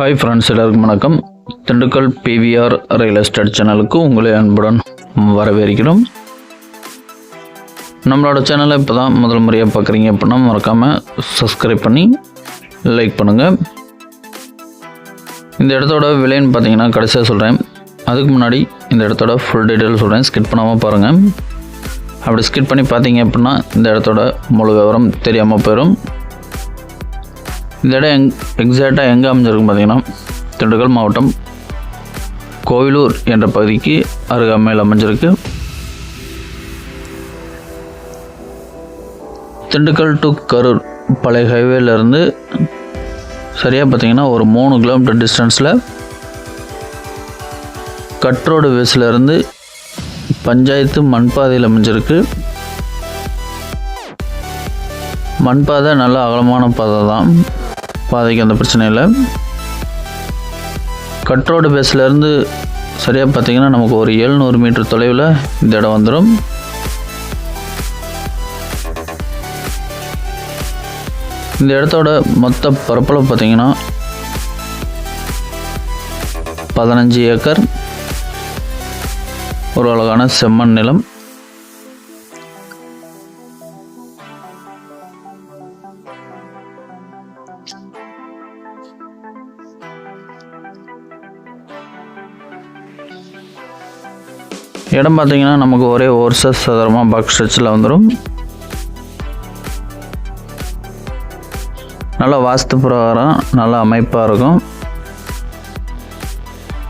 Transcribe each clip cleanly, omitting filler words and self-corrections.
Hi friends, எல்லாருக்கும் வணக்கம். Dindigul PVR real estate சேனலுக்கு உங்களை அன்புடன் வரவேற்கிறோம். நம்மளோட சேனலை இப்போ தான் முதல் முறையாக பார்க்குறீங்க அப்படின்னா மறக்காமல் சப்ஸ்கிரைப் பண்ணி லைக் பண்ணுங்கள். இந்த இடத்தோட விலைன்னு பார்த்தீங்கன்னா கடைசியாக சொல்கிறேன். அதுக்கு முன்னாடி இந்த இடத்தோட ஃபுல் டீட்டெயில் சொல்கிறேன், ஸ்கிப் பண்ணாமல் பாருங்கள். அப்படி ஸ்கிப் பண்ணி பார்த்தீங்க அப்படின்னா இந்த இடத்தோட முழு விவரம் தெரியாமல் போயிடும். இந்த இடம் எக்ஸாக்டாக எங்கே அமைஞ்சிருக்கும் பார்த்தீங்கன்னா திண்டுக்கல் மாவட்டம் கோவிலூர் என்ற பகுதிக்கு அருகாமையில் அமைஞ்சிருக்கு. திண்டுக்கல் டு கரூர் பழைய ஹைவேலேருந்து சரியாக பார்த்தீங்கன்னா ஒரு 3 கிலோமீட்டர் டிஸ்டன்ஸில் கட்ரோடு வேஸ்லேருந்து பஞ்சாயத்து மண்பாதையில் அமைஞ்சிருக்கு. மண்பாதை நல்ல அகலமான பாதை தான், பாதைக்கு அந்த பிரச்சனை இல்லை. கட்ரோடு பேஸ்லேருந்து சரியாக பார்த்தீங்கன்னா நமக்கு ஒரு 700 மீட்டர் தொலைவில் இந்த இடம் வந்துடும். இந்த இடத்தோட மொத்த பரப்பளவு பார்த்தீங்கன்னா 15 ஏக்கர், ஒரு அழகான செம்மண் நிலம். இடம் பார்த்தீங்கன்னா நமக்கு ஒரே ஓர்சஸ் சதுரமாக பாக்ஸ் ஸ்ட்ரெச்சில் வந்துடும். நல்ல வாஸ்து பிரகாரம் நல்ல அமைப்பாக இருக்கும்.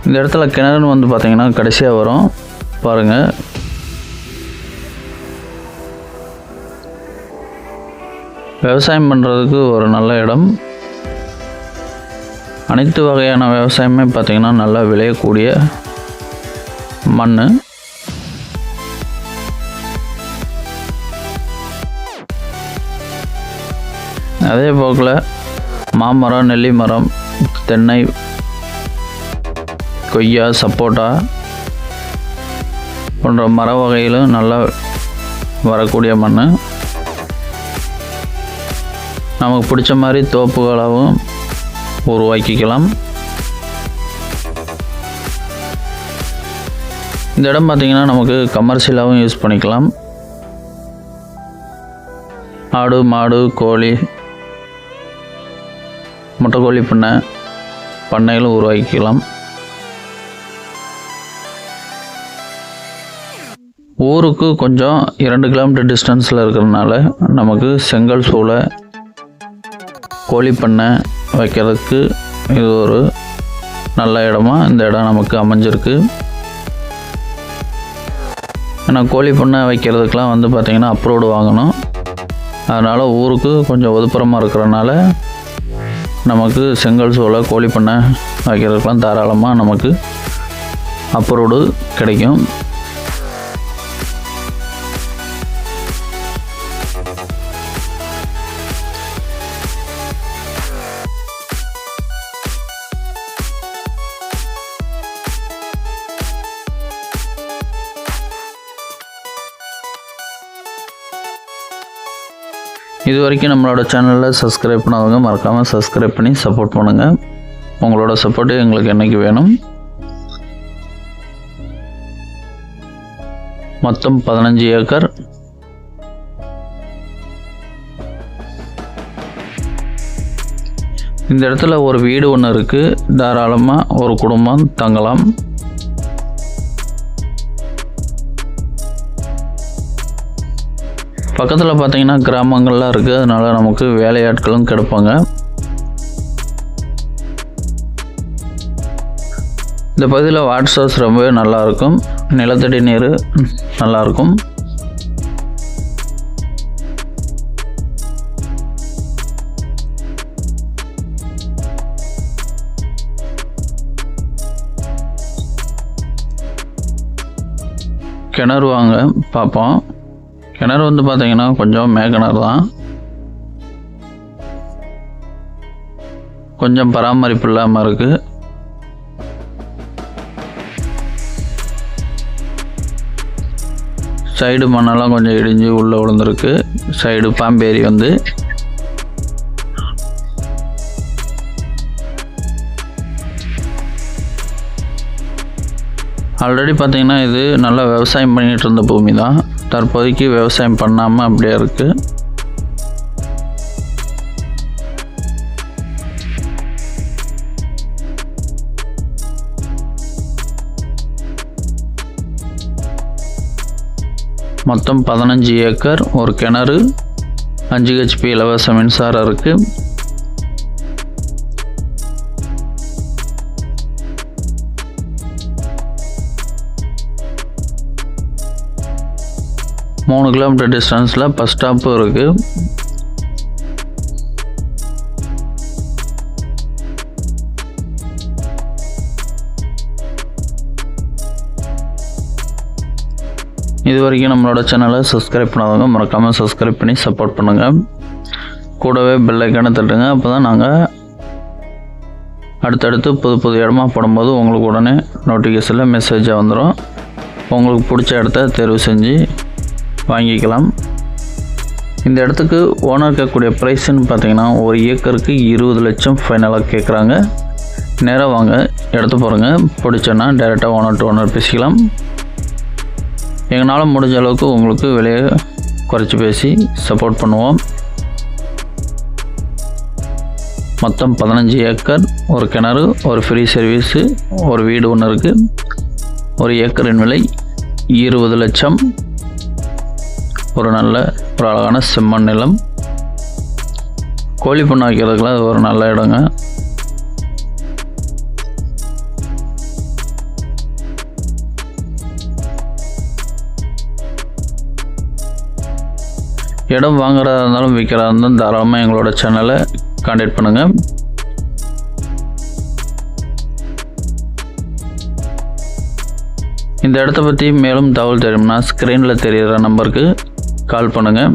இந்த இடத்துல கிணறுன்னு வந்து பார்த்தீங்கன்னா கடைசியாக வரும் பாருங்கள். விவசாயம் பண்ணுறதுக்கு ஒரு நல்ல இடம். அனைத்து வகையான விவசாயமே பார்த்திங்கன்னா நல்லா விளையக்கூடிய மண். அதே போக்கில் மாமரம், நெல்லி மரம், தென்னை, கொய்யா, சப்போட்டா போன்ற மர வகையிலும் நல்லா வரக்கூடிய மண். நமக்கு பிடிச்ச மாதிரி தோப்புகளாகவும் உருவாக்கிக்கலாம். இந்த இடம் பார்த்திங்கன்னா நமக்கு கமர்ஷியலாகவும் யூஸ் பண்ணிக்கலாம். ஆடு, மாடு, கோழி, முட்டைக்கோழி பண்ணைகளும் உருவாக்கிக்கலாம். ஊருக்கு கொஞ்சம் 2 கிலோமீட்டர் டிஸ்டன்ஸில் இருக்கிறதுனால நமக்கு செங்கல் சூளை, கோழி பண்ணை வைக்கிறதுக்கு இது ஒரு நல்ல இடமா இந்த இடம் நமக்கு அமைஞ்சிருக்கு. ஏன்னா கோழி பண்ணை வைக்கிறதுக்கெலாம் வந்து பார்த்திங்கன்னா அப்ரூவ்டு வாங்கணும். அதனால் ஊருக்கு கொஞ்சம் ஒதுப்புறமாக இருக்கிறனால நமக்கு செங்கல் சோலை, கோழி பண்ணை வைக்கிறதுக்கெலாம் தாராளமாக நமக்கு அப்ரூவ்டு கிடைக்கும். இது வரைக்கும் நம்மளோட சேனலில் சப்ஸ்கிரைப் பண்ணாதவங்க மறக்காமல் சப்ஸ்கிரைப் பண்ணி சப்போர்ட் பண்ணுங்கள். உங்களோட சப்போர்ட்டு எங்களுக்கு என்றைக்கு வேணும். மொத்தம் 15 ஏக்கர். இந்த இடத்துல ஒரு வீடு ஒன்று இருக்குது. தாராளமாக ஒரு குடும்பம் தங்கலாம். பக்கத்தில் பார்த்தீங்கன்னா கிராமங்கள்லாம் இருக்குது. அதனால் நமக்கு வேலையாட்களும் கிடைப்பாங்க. இந்த பகுதியில் வாட்டர் சோர்ஸ் ரொம்பவே நல்லாயிருக்கும். நிலத்தடி நீர் நல்லாயிருக்கும். கிணறு வாங்க பார்ப்போம். கிணறு வந்து பார்த்தீங்கன்னா கொஞ்சம் மேக்கிணறு தான், கொஞ்சம் பராமரிப்பு இல்லாமல் இருக்குது. சைடு மண்ணெல்லாம் கொஞ்சம் இடிஞ்சு உள்ளே விழுந்துருக்கு. சைடு பாம்பேரி வந்து ஆல்ரெடி பார்த்திங்கன்னா இது நல்லா விவசாயம் பண்ணிகிட்டு இருந்த பூமி தான். தற்போதைக்கு விவசாயம் பண்ணாமல் அப்படியே இருக்குது. மொத்தம் 15 ஏக்கர், ஒரு கிணறு, 5 HP இலவச மின்சாரம் இருக்குது. மூணு கிலோமீட்டர் டிஸ்டன்ஸில் பஸ் ஸ்டாப்பும் இருக்குது. இது வரைக்கும் நம்மளோட சேனலை சப்ஸ்கிரைப் பண்ணாதவங்க மறக்காமல் சப்ஸ்கிரைப் பண்ணி சப்போர்ட் பண்ணுங்கள். கூடவே பெல் ஐக்கானை தட்டுங்க. அப்போ தான் நாங்கள் அடுத்தடுத்து புது இடமா போடும்போது உங்களுக்கு உடனே நோட்டிஃபிகேஷனில் மெசேஜாக வந்துடும். உங்களுக்கு பிடிச்ச இடத்த தேர்வு செஞ்சு வாங்கிக்கலாம். இந்த இடத்துக்கு ஓனர் கேட்கக்கூடிய ப்ரைஸ்ன்னு பார்த்தீங்கன்னா ஒரு ஏக்கருக்கு 20 லட்சம் ஃபைனலாக கேட்குறாங்க. நேராக வாங்க, இடத்த போகிறங்க. பிடிச்சோன்னா டைரெக்டாக ஓனர் டு ஓனர் பேசிக்கலாம். எங்களால் முடிஞ்ச அளவுக்கு உங்களுக்கு விலையை குறைச்சி பேசி சப்போர்ட் பண்ணுவோம். மொத்தம் 15 ஏக்கர், ஒரு கிணறு, ஒரு ஃப்ரீ சர்வீஸு, ஒரு வீடு ஒன்று இருக்குது. ஒரு ஏக்கரின் விலை 20 லட்சம். ஒரு அழகான செம்மண் நிலம். கோழி பண்ண வைக்கிறதுக்குலாம் அது ஒரு நல்ல இடங்க. இடம் வாங்குறதா இருந்தாலும் விற்கிறதா இருந்தாலும் தாராளமாக எங்களோட சேனலை கான்டாக்ட் பண்ணுங்கள். இந்த இடத்த பற்றி மேலும் தகவல் தெரியும்னா ஸ்க்ரீனில் தெரிகிற நம்பருக்கு கால் பண்ணுங்கள்.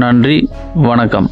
நன்றி, வணக்கம்.